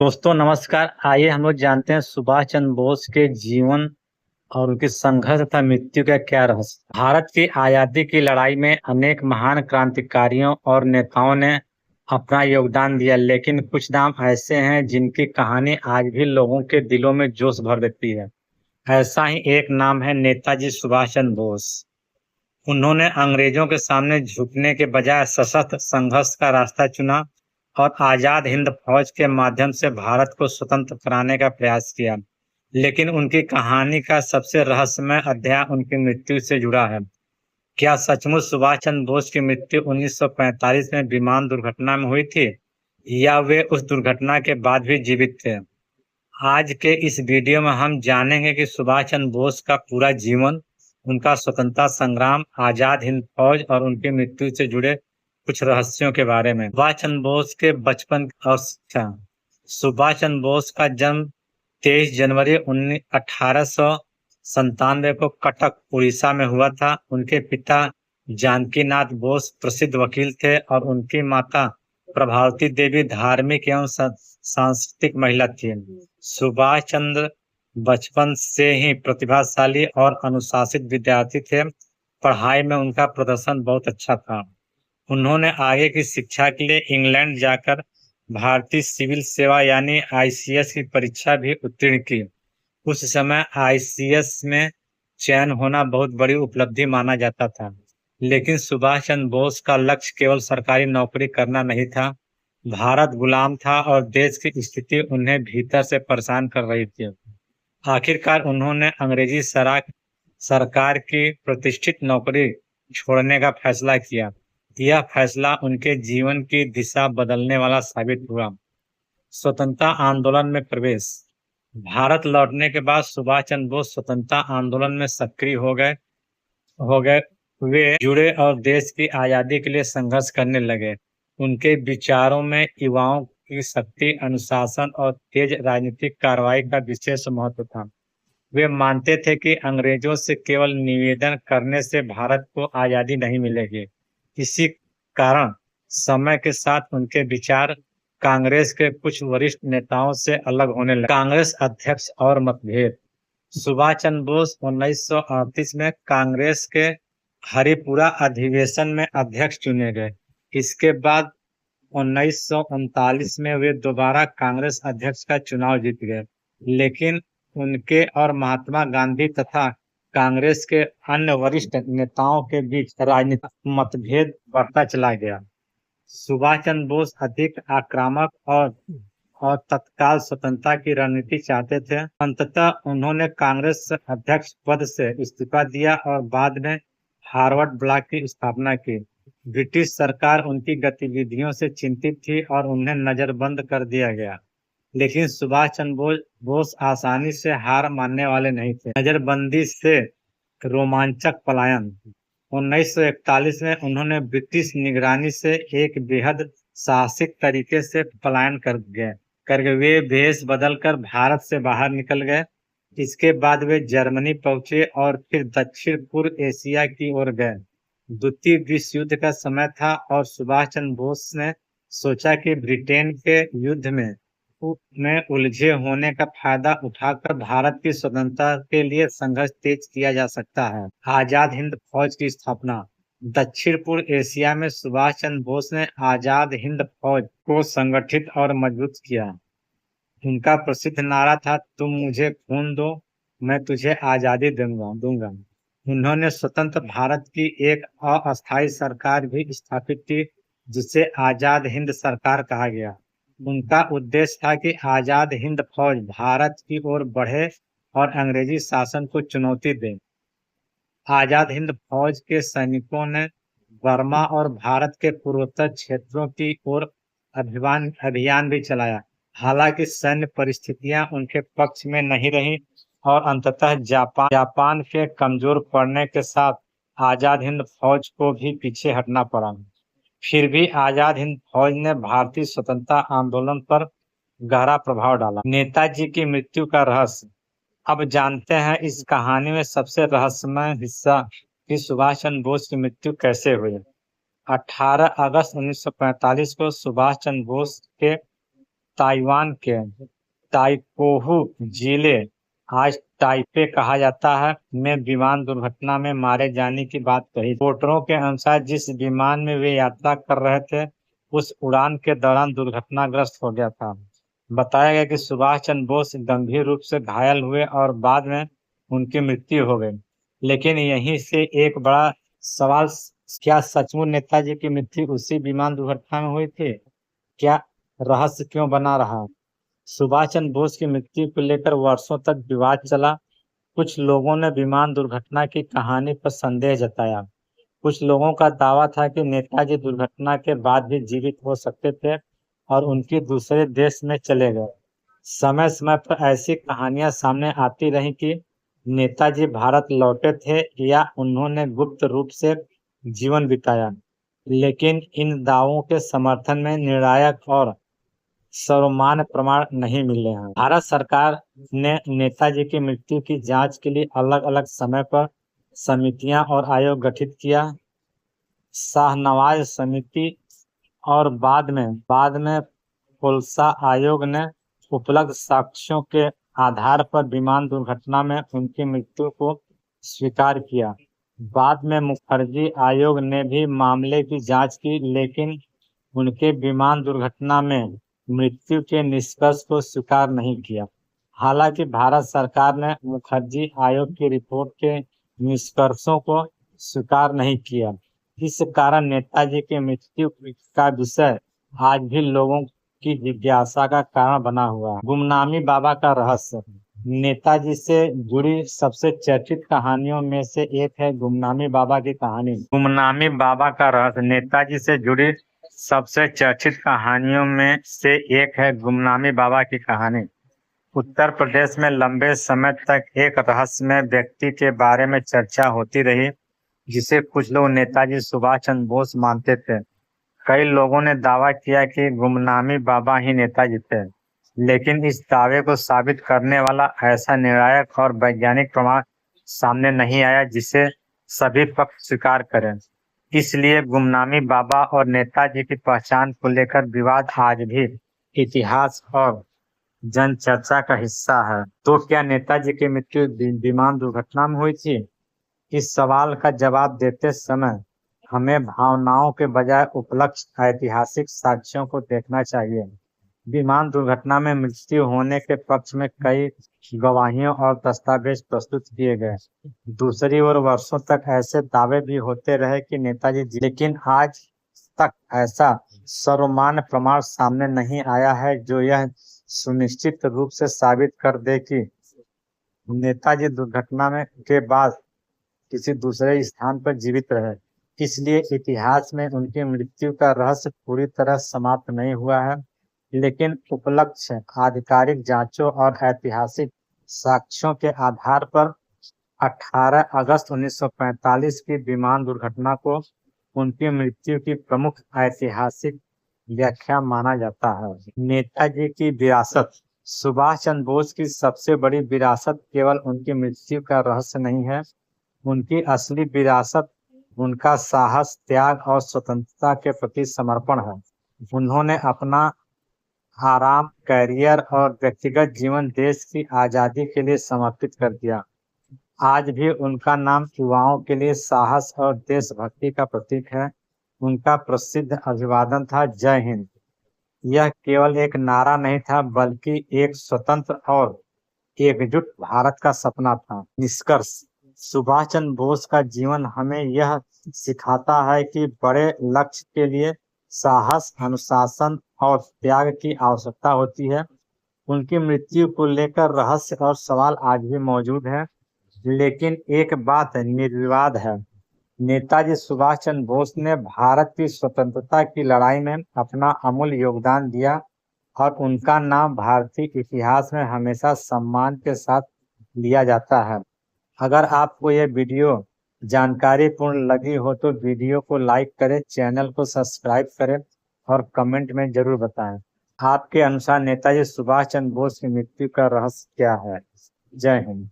दोस्तों नमस्कार। आइए हम लोग जानते हैं सुभाष चंद्र बोस के जीवन और उनके संघर्ष तथा मृत्यु का क्या रहस्य। भारत की आजादी की लड़ाई में अनेक महान क्रांतिकारियों और नेताओं ने अपना योगदान दिया, लेकिन कुछ नाम ऐसे हैं जिनकी कहानी आज भी लोगों के दिलों में जोश भर देती है। ऐसा ही एक नाम है नेताजी सुभाष चंद्र बोस। उन्होंने अंग्रेजों के सामने झुकने के बजाय सशक्त संघर्ष का रास्ता चुना और आजाद हिंद फौज के माध्यम से भारत को स्वतंत्र कराने का प्रयास किया। लेकिन उनकी कहानी का सबसे रहस्यमय अध्याय उनकी मृत्यु से जुड़ा है। क्या सचमुच सुभाष चंद्र बोस की मृत्यु 1945 में विमान दुर्घटना में हुई थी, या वे उस दुर्घटना के बाद भी जीवित थे? आज के इस वीडियो में हम जानेंगे कि सुभाष चंद्र बोस का पूरा जीवन, उनका स्वतंत्रता संग्राम, आजाद हिंद फौज और उनकी मृत्यु से जुड़े कुछ रहस्यों के बारे में। सुभाष चंद्र बोस के बचपन और शिक्षा। सुभाष चंद्र बोस का जन्म 23 जनवरी 1897 को कटक, उड़ीसा में हुआ था। उनके पिता जानकी नाथ बोस प्रसिद्ध वकील थे और उनकी माता प्रभावती देवी धार्मिक एवं सांस्कृतिक महिला थी। सुभाष चंद्र बचपन से ही प्रतिभाशाली और अनुशासित विद्यार्थी थे। पढ़ाई में उनका प्रदर्शन बहुत अच्छा था। उन्होंने आगे की शिक्षा के लिए इंग्लैंड जाकर भारतीय सिविल सेवा यानी आईसीएस की परीक्षा भी उत्तीर्ण की। उस समय आईसीएस में चयन होना बहुत बड़ी उपलब्धि माना जाता था। लेकिन सुभाष चंद्र बोस का लक्ष्य केवल सरकारी नौकरी करना नहीं था। भारत गुलाम था और देश की स्थिति उन्हें भीतर से परेशान कर रही थी। आखिरकार उन्होंने अंग्रेजी सरकार की प्रतिष्ठित नौकरी छोड़ने का फैसला किया। यह फैसला उनके जीवन की दिशा बदलने वाला साबित हुआ। स्वतंत्रता आंदोलन में प्रवेश। भारत लौटने के बाद सुभाष चंद्र बोस स्वतंत्रता आंदोलन में सक्रिय हो गए। वे जुड़े और देश की आजादी के लिए संघर्ष करने लगे। उनके विचारों में युवाओं की शक्ति, अनुशासन और तेज राजनीतिक कार्रवाई का विशेष महत्व था। वे मानते थे कि अंग्रेजों से केवल निवेदन करने से भारत को आजादी नहीं मिलेगी। इसी कारण समय के साथ उनके विचार कांग्रेस के कुछ वरिष्ठ नेताओं से अलग होने लगे। कांग्रेस अध्यक्ष और मतभेद। सुभाष चंद्र बोस 1938 में कांग्रेस के हरिपुरा अधिवेशन में अध्यक्ष चुने गए। इसके बाद 1939 में वे दोबारा कांग्रेस अध्यक्ष का चुनाव जीत गए। लेकिन उनके और महात्मा गांधी तथा कांग्रेस के अन्य वरिष्ठ नेताओं के बीच राजनीतिक मतभेद बढ़ता चला गया। सुभाष चंद्र बोस अधिक आक्रामक और तत्काल स्वतंत्रता की रणनीति चाहते थे। अंततः उन्होंने कांग्रेस अध्यक्ष पद से इस्तीफा दिया और बाद में हार्वर्ड ब्लॉक की स्थापना की। ब्रिटिश सरकार उनकी गतिविधियों से चिंतित थी और उन्हें नजरबंद कर दिया गया। लेकिन सुभाष चंद्र बोस आसानी से हार मानने वाले नहीं थे। नजरबंदी से रोमांचक पलायन। 1941 में उन्होंने ब्रिटिश निगरानी से एक बेहद साहसिक तरीके से पलायन करके वे भेष बदलकर भारत से बाहर निकल गए। इसके बाद वे जर्मनी पहुंचे और फिर दक्षिण पूर्व एशिया की ओर गए। द्वितीय विश्व युद्ध का समय था और सुभाष चंद्र बोस ने सोचा कि ब्रिटेन के युद्ध में उलझे होने का फायदा उठाकर भारत की स्वतंत्रता के लिए संघर्ष तेज किया जा सकता है। आजाद हिंद फौज की स्थापना। दक्षिण पूर्व एशिया में सुभाष चंद्र बोस ने आजाद हिंद फौज को संगठित और मजबूत किया। उनका प्रसिद्ध नारा था, तुम मुझे खून दो, मैं तुझे आजादी दूंगा। उन्होंने स्वतंत्र भारत की एक अस्थायी सरकार भी स्थापित की, जिसे आजाद हिंद सरकार कहा गया। उनका उद्देश्य था कि आजाद हिंद फौज भारत की ओर बढ़े और अंग्रेजी शासन को चुनौती दे। आजाद हिंद फौज के सैनिकों ने बर्मा और भारत के पूर्वोत्तर क्षेत्रों की ओर अभियान भी चलाया। हालांकि सैन्य परिस्थितियां उनके पक्ष में नहीं रही और अंततः जापान के कमजोर पड़ने के साथ आजाद हिंद फौज को भी पीछे हटना पड़ा। फिर भी आजाद हिंद फौज ने भारतीय स्वतंत्रता आंदोलन पर गहरा प्रभाव डाला। नेताजी की मृत्यु का रहस्य। अब जानते हैं इस कहानी में सबसे रहस्यमय हिस्सा कि सुभाष चंद्र बोस की मृत्यु कैसे हुई। 18 अगस्त 1945 को सुभाष चंद्र बोस के ताइवान के ताइकोहू जिले, आज ताइपे कहा जाता है, में विमान दुर्घटना में मारे जाने की बात कही। रिपोर्टरों के अनुसार जिस विमान में वे यात्रा कर रहे थे उस उड़ान के दौरान दुर्घटनाग्रस्त हो गया था। बताया गया कि सुभाष चंद्र बोस गंभीर रूप से घायल हुए और बाद में उनकी मृत्यु हो गई। लेकिन यहीं से एक बड़ा सवाल, क्या सचमुच नेताजी की मृत्यु उसी विमान दुर्घटना में हुई थी? क्या रहस्य क्यों बना रहा? सुभाष चंद्र बोस की मृत्यु को लेकर वर्षों तक विवाद चला। कुछ लोगों ने विमान दुर्घटना की कहानी पर संदेह जताया। कुछ लोगों का दावा था कि नेताजी दुर्घटना के बाद भी जीवित हो सकते थे और उनकी दूसरे देश में चले गए। समय समय पर ऐसी कहानियां सामने आती रही कि नेताजी भारत लौटे थे या उन्होंने गुप्त रूप से जीवन बिताया। लेकिन इन दावों के समर्थन में निर्णायक और सर्वमान्य प्रमाण नहीं मिले हैं। भारत सरकार ने नेताजी की मृत्यु की जांच के लिए अलग अलग समय पर समितियां और आयोग गठित किया। शाहनवाज समिति और बाद में खुलसा आयोग ने उपलब्ध साक्ष्यों के आधार पर विमान दुर्घटना में उनकी मृत्यु को स्वीकार किया। बाद में मुखर्जी आयोग ने भी मामले की जांच की, लेकिन उनके विमान दुर्घटना में मृत्यु के निष्कर्ष को स्वीकार नहीं किया। हालांकि भारत सरकार ने मुखर्जी आयोग की रिपोर्ट के निष्कर्षों को स्वीकार नहीं किया। इस कारण नेताजी की मृत्यु का विषय आज भी लोगों की जिज्ञासा का कारण बना हुआ है। गुमनामी बाबा का रहस्य। नेताजी से जुड़ी सबसे चर्चित कहानियों में से एक है गुमनामी बाबा की कहानी। गुमनामी बाबा का रहस्य। नेताजी से जुड़ी सबसे चर्चित कहानियों में से एक है गुमनामी बाबा की कहानी। उत्तर प्रदेश में लंबे समय तक एक रहस्यमय व्यक्ति के बारे में चर्चा होती रही, जिसे कुछ लोग नेताजी सुभाष चंद्र बोस मानते थे। कई लोगों ने दावा किया कि गुमनामी बाबा ही नेताजी थे, लेकिन इस दावे को साबित करने वाला ऐसा निर्णायक और वैज्ञानिक प्रमाण सामने नहीं आया जिसे सभी पक्ष स्वीकार करें। इसलिए गुमनामी बाबा और नेताजी की पहचान को लेकर विवाद आज भी इतिहास और जन चर्चा का हिस्सा है। तो क्या नेताजी की मृत्यु विमान दुर्घटना में हुई थी? इस सवाल का जवाब देते समय हमें भावनाओं के बजाय उपलब्ध ऐतिहासिक साक्ष्यों को देखना चाहिए। विमान दुर्घटना में मृत्यु होने के पक्ष में कई गवाहियों और दस्तावेज प्रस्तुत किए गए। दूसरी ओर वर्षों तक ऐसे दावे भी होते रहे कि नेताजी, लेकिन आज तक ऐसा सर्वमान्य प्रमाण सामने नहीं आया है जो यह सुनिश्चित रूप से साबित कर दे कि नेताजी दुर्घटना में के बाद किसी दूसरे स्थान पर जीवित रहे। इसलिए इतिहास में उनकी मृत्यु का रहस्य पूरी तरह समाप्त नहीं हुआ है, लेकिन उपलब्ध आधिकारिक जांचों और ऐतिहासिक साक्ष्यों के आधार पर 18 अगस्त 1945 की विमान दुर्घटना को उनकी मृत्यु की प्रमुख ऐतिहासिक व्याख्या माना जाता है। नेताजी की विरासत। सुभाष चंद्र बोस की सबसे बड़ी विरासत केवल उनकी मृत्यु का रहस्य नहीं है। उनकी असली विरासत उनका साहस, त्याग और स्वतंत्रता के प्रति समर्पण है। उन्होंने अपना आराम, कैरियर और व्यक्तिगत जीवन देश की आज़ादी के लिए समर्पित कर दिया। आज भी उनका नाम युवाओं के लिए साहस और देशभक्ति का प्रतीक है। उनका प्रसिद्ध अभिवादन था, जय हिंद। यह केवल एक नारा नहीं था, बल्कि एक स्वतंत्र और एकजुट भारत का सपना था। निष्कर्ष। सुभाष चंद्र बोस का जीवन हमें यह सिखाता है कि बड़े लक्ष्य के लिए साहस, अनुशासन और त्याग की आवश्यकता होती है। उनकी मृत्यु को लेकर रहस्य और सवाल आज भी मौजूद है, लेकिन एक बात निर्विवाद है, नेताजी सुभाष चंद्र बोस ने भारत की स्वतंत्रता की लड़ाई में अपना अमूल्य योगदान दिया और उनका नाम भारतीय इतिहास में हमेशा सम्मान के साथ लिया जाता है। अगर आपको यह वीडियो जानकारीपूर्ण लगी हो तो वीडियो को लाइक करें, चैनल को सब्सक्राइब करें और कमेंट में जरूर बताएं। आपके अनुसार नेताजी सुभाष चंद्र बोस की मृत्यु का रहस्य क्या है? जय हिंद।